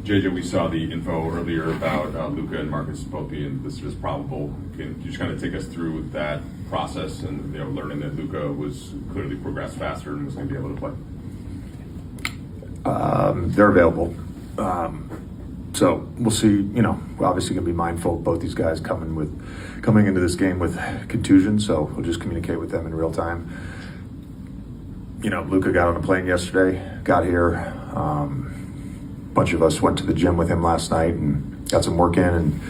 JJ, we saw the info earlier about Luka and Marcus both being listed as probable. Can you just kind of take us through that process and learning that Luka was clearly progressed faster and was going to be able to play? They're available. So we'll see. We're obviously going to be mindful of both these guys coming into this game with contusion. So we'll just communicate with them in real time. Luka got on a plane yesterday, got here. A bunch of us went to the gym with him last night and got some work in. And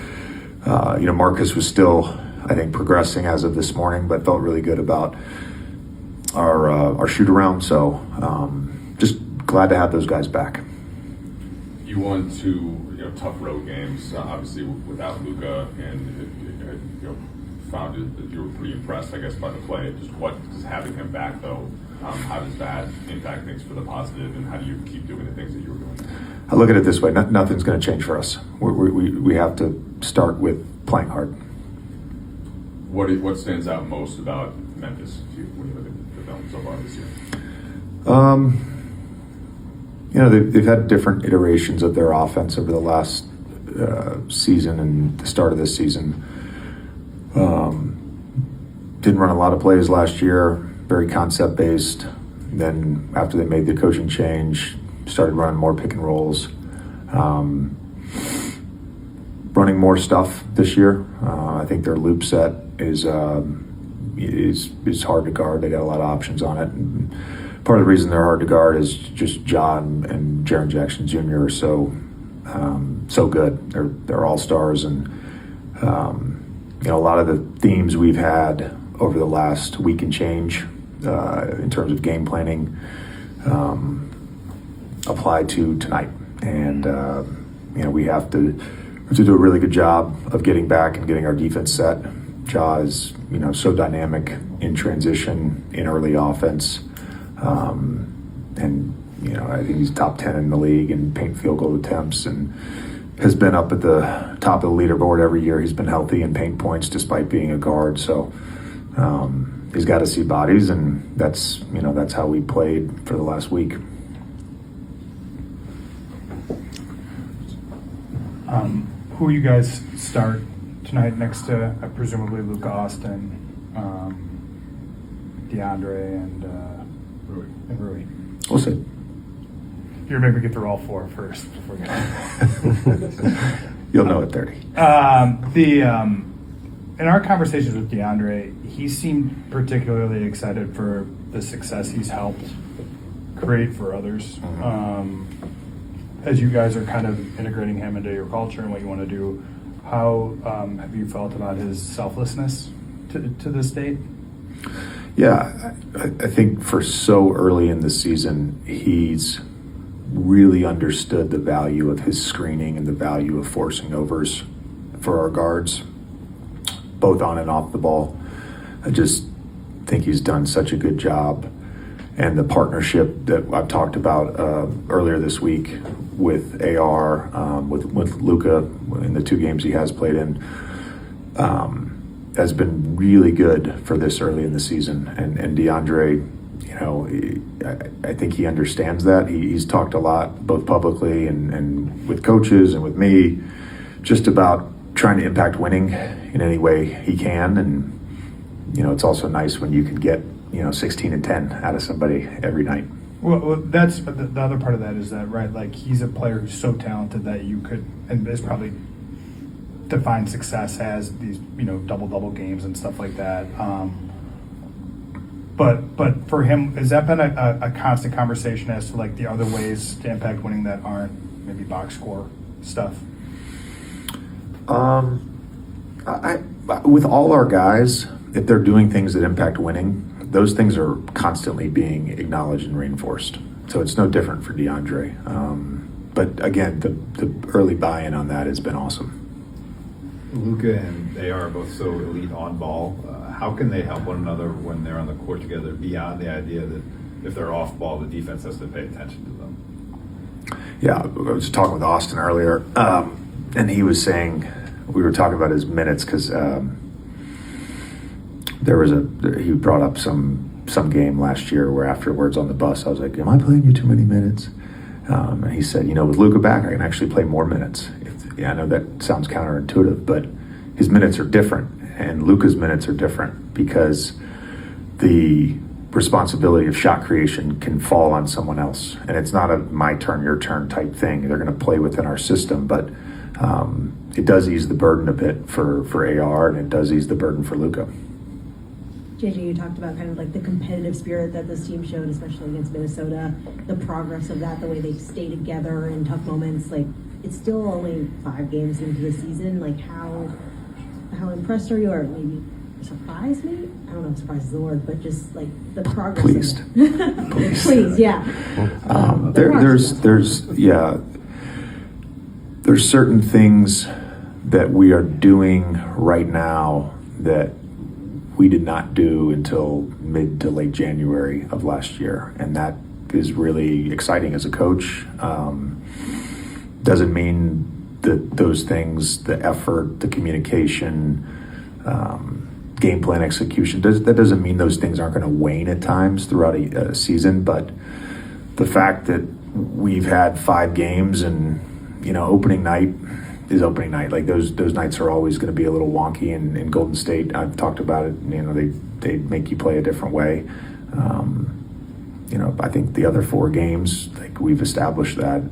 Marcus was still, I think, progressing as of this morning, but felt really good about our shoot around. So just glad to have those guys back. You won two tough road games, obviously without Luka, and found that you were pretty impressed, I guess, by the play. Just what does having him back, though? How does that impact things for the positive, and how do you keep doing the things that you were doing? I look at it this way: nothing's going to change for us. We have to start with playing hard. What stands out most about Memphis when you look at the film so far this year? They've had different iterations of their offense over the last season and the start of this season. Didn't run a lot of plays last year, very concept-based. Then after they made the coaching change, started running more pick and rolls. Running more stuff this year. I think their loop set is hard to guard. They got a lot of options on it. And part of the reason they're hard to guard is just John and Jaren Jackson Jr. are so good. They're all stars, and a lot of the themes we've had over the last week and change in terms of game planning apply to tonight. And we have to do a really good job of getting back and getting our defense set. Ja is so dynamic in transition, in early offense. I think he's top 10 in the league in paint field goal attempts and has been up at the top of the leaderboard every year. He's been healthy in paint points despite being a guard. So he's got to see bodies, and that's how we played for the last week. Who you guys start tonight next to presumably Luka, Austin, DeAndre, and Rui? We'll see. You're maybe get through all four first before you. You'll know at 30. In our conversations with DeAndre, he seemed particularly excited for the success he's helped create for others. As you guys are kind of integrating him into your culture and what you want to do, how have you felt about his selflessness to this date? Yeah, I think for so early in the season, he's really understood the value of his screening and the value of forcing overs for our guards, both on and off the ball. I just think he's done such a good job. And the partnership that I've talked about earlier this week with AR, with Luka in the two games he has played in, has been really good for this early in the season. And DeAndre, I think he understands that. He's talked a lot, both publicly and with coaches and with me, just about trying to impact winning in any way he can. And, it's also nice when you can get 16 and 10 out of somebody every night. Well, that's the other part of that is that, right? Like, he's a player who's so talented that you could, and is probably defined success as these, double games and stuff like that. But for him, has that been a constant conversation as to like the other ways to impact winning that aren't maybe box score stuff? With all our guys, if they're doing things that impact winning, those things are constantly being acknowledged and reinforced. So it's no different for DeAndre. But again, the early buy-in on that has been awesome. Luka and AR are both so elite on ball. How can they help one another when they're on the court together beyond the idea that if they're off ball, the defense has to pay attention to them? Yeah, I was talking with Austin earlier, and he was saying, we were talking about his minutes because he brought up some game last year where afterwards on the bus I was like, am I playing you too many minutes? And he said, with Luka back, I can actually play more minutes. I know that sounds counterintuitive, but his minutes are different, and Luka's minutes are different because the responsibility of shot creation can fall on someone else. And it's not a my turn, your turn type thing. They're going to play within our system, but it does ease the burden a bit for AR, and it does ease the burden for Luka. JJ, you talked about kind of like the competitive spirit that this team showed, especially against Minnesota, the progress of that, the way they stay together in tough moments. Like, it's still only 5 games into the season. Like, how impressed are you, or maybe surprised? Maybe I don't know if surprised is the word, but just like the progress. Pleased. Pleased, yeah. There's certain things that we are doing right now that we did not do until mid to late January of last year, and that is really exciting as a coach. Doesn't mean that those things, the effort, the communication, game plan execution, that doesn't mean those things aren't going to wane at times throughout a season, but the fact that we've had 5 games and, opening night is opening night. Like those nights are always going to be a little wonky in Golden State. I've talked about it. They make you play a different way. I think the other 4 games, like we've established that.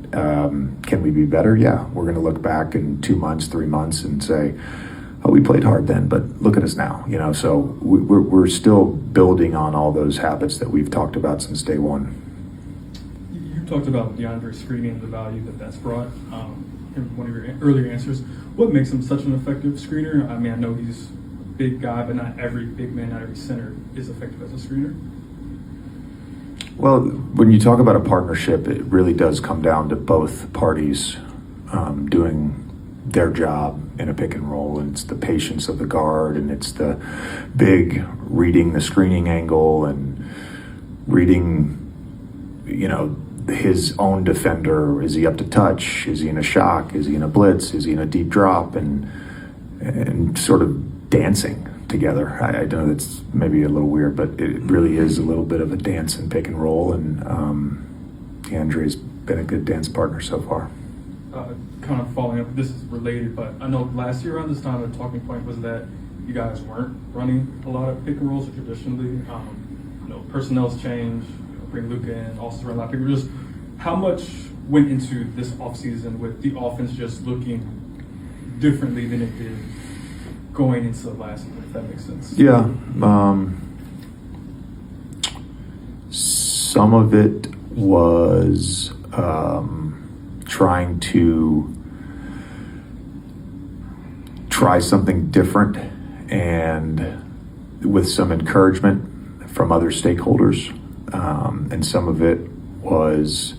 Can we be better? Yeah, we're going to look back in 2 months, 3 months, and say, "Oh, we played hard then, but look at us now." So we're still building on all those habits that we've talked about since day one. You talked about DeAndre screening and the value that's brought. In one of your earlier answers, what makes him such an effective screener? I mean, I know he's a big guy, but not every big man, not every center is effective as a screener. Well, when you talk about a partnership, it really does come down to both parties doing their job in a pick and roll, and it's the patience of the guard, and it's the big reading the screening angle and reading, his own defender. Is he up to touch? Is he in a shock? Is he in a blitz? Is he in a deep drop? And sort of dancing together. I know that's maybe a little weird, but it really is a little bit of a dance and pick and roll, and DeAndre's been a good dance partner so far. Kind of following up, this is related, but I know last year around this time, the talking point was that you guys weren't running a lot of pick and rolls traditionally. Personnel's changed, bring Luka in, also run a lot of pick and rolls. Just how much went into this offseason with the offense just looking differently than it did going into the last year, if that makes sense? Yeah. Some of it was trying to try something different, and with some encouragement from other stakeholders. And some of it was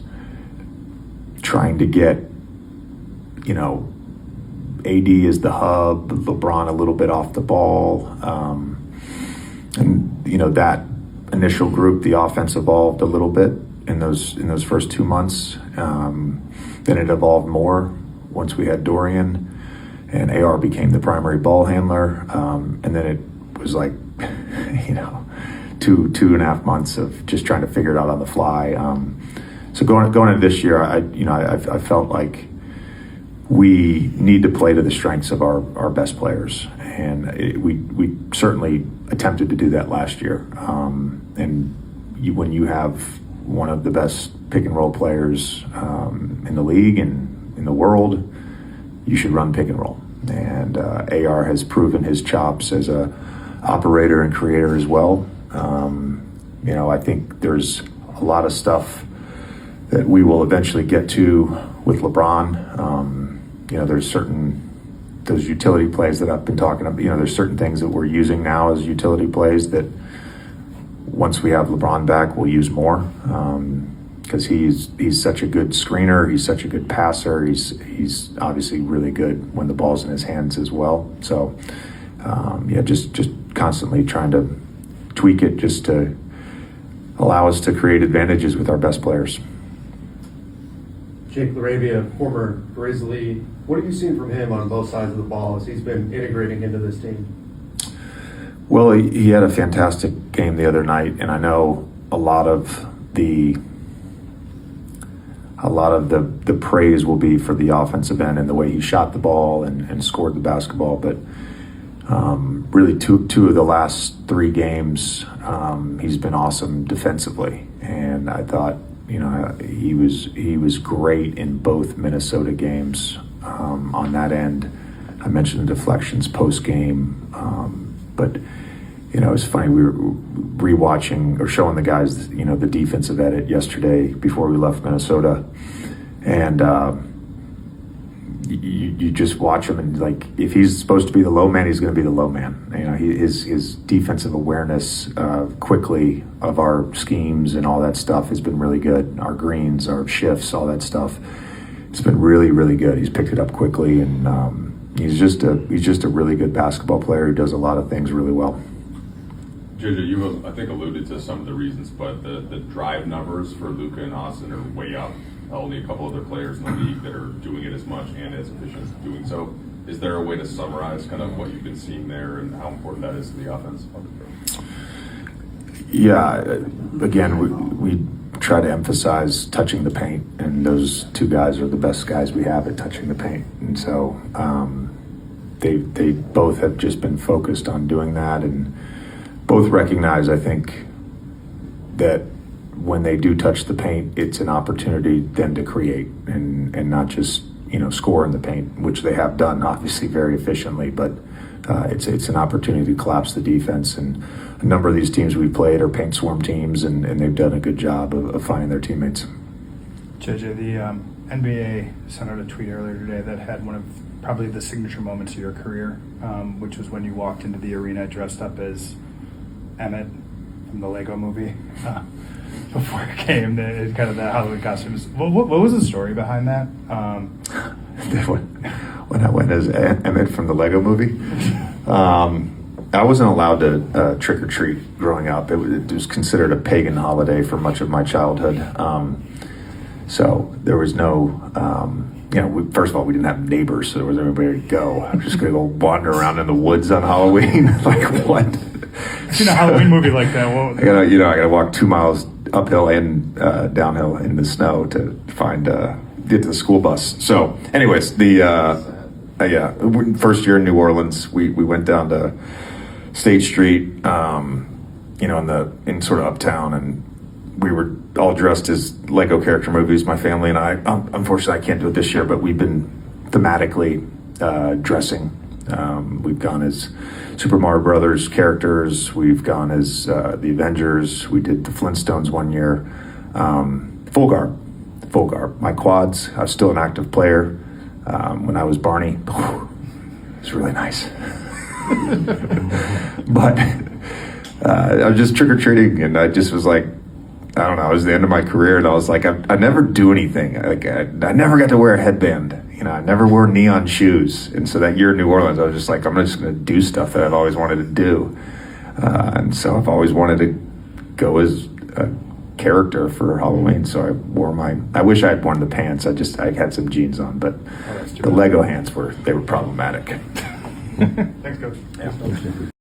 trying to get, AD is the hub, LeBron a little bit off the ball. And that initial group, the offense evolved a little bit in those first 2 months. Then it evolved more once we had Dorian, and AR became the primary ball handler. And then it was like, 2.5 months of just trying to figure it out on the fly. So going into this year, I felt like we need to play to the strengths of our best players, and we certainly attempted to do that last year. When you have one of the best pick and roll players in the league and in the world, you should run pick and roll. And AR has proven his chops as a operator and creator as well. I think there's a lot of stuff that we will eventually get to with LeBron. There's those utility plays that I've been talking about. There's certain things that we're using now as utility plays that once we have LeBron back, we'll use more, because he's such a good screener. He's such a good passer. He's obviously really good when the ball's in his hands as well. So just constantly trying to tweak it just to allow us to create advantages with our best players. Jake LaRavia, former Grizzly. What have you seen from him on both sides of the ball as he's been integrating into this team? Well, he had a fantastic game the other night, and I know a lot of a lot of the praise will be for the offensive end and the way he shot the ball and scored the basketball. But really, two of the last 3 games, he's been awesome defensively. And I thought, he was great in both Minnesota games on that end. I mentioned the deflections post game, but it's funny. We were rewatching or showing the guys, the defensive edit yesterday before we left Minnesota, and you just watch him and like if he's supposed to be the low man, he's going to be the low man. His defensive awareness quickly of our schemes and all that stuff has been really good. Our greens, our shifts, all that stuff. It's been really, really good. He's picked it up quickly, and he's just a really good basketball player who does a lot of things really well. JJ, you I think alluded to some of the reasons, but the drive numbers for Luka and Austin are way up. Only a couple other players in the league that are doing it as much and as efficient as doing so. Is there a way to summarize kind of what you've been seeing there and how important that is to the offense? Yeah, again, we try to emphasize touching the paint, and those 2 guys are the best guys we have at touching the paint. And so they both have just been focused on doing that, and both recognize, I think, that when they do touch the paint, it's an opportunity then to create and not just score in the paint, which they have done obviously very efficiently, but it's an opportunity to collapse the defense. And a number of these teams we've played are paint swarm teams, and they've done a good job of finding their teammates. JJ, the NBA sent out a tweet earlier today that had one of probably the signature moments of your career, which was when you walked into the arena dressed up as Emmett from the Lego movie. Before it came, kind of the Halloween costumes. What was the story behind that? When I went as Emmett from the Lego movie, I wasn't allowed to trick or treat growing up. It was considered a pagan holiday for much of my childhood. So there was no, first of all, we didn't have neighbors, so there wasn't anybody to go. I was just going to go wander around in the woods on Halloween. Like, what? Seen a Halloween movie like that. Well, I gotta walk 2 miles uphill and downhill in the snow to get to the school bus. So, anyways, first year in New Orleans, we went down to State Street, in sort of uptown, and we were all dressed as Lego character movies. My family and I. Unfortunately, I can't do it this year, but we've been thematically dressing. We've gone as Super Mario Brothers characters. We've gone as the Avengers. We did the Flintstones one year. Full garb. My quads, I was still an active player. When I was Barney, it was really nice. But I was just trick-or-treating, and I just was like, I don't know, it was the end of my career, and I was like, I never do anything. Like, I never got to wear a headband. I never wore neon shoes. And so that year in New Orleans, I was just like, I'm just going to do stuff that I've always wanted to do. And so I've always wanted to go as a character for Halloween. So I wish I had worn the pants. I had some jeans on, but the Lego hands were problematic. Thanks, Coach. Yeah.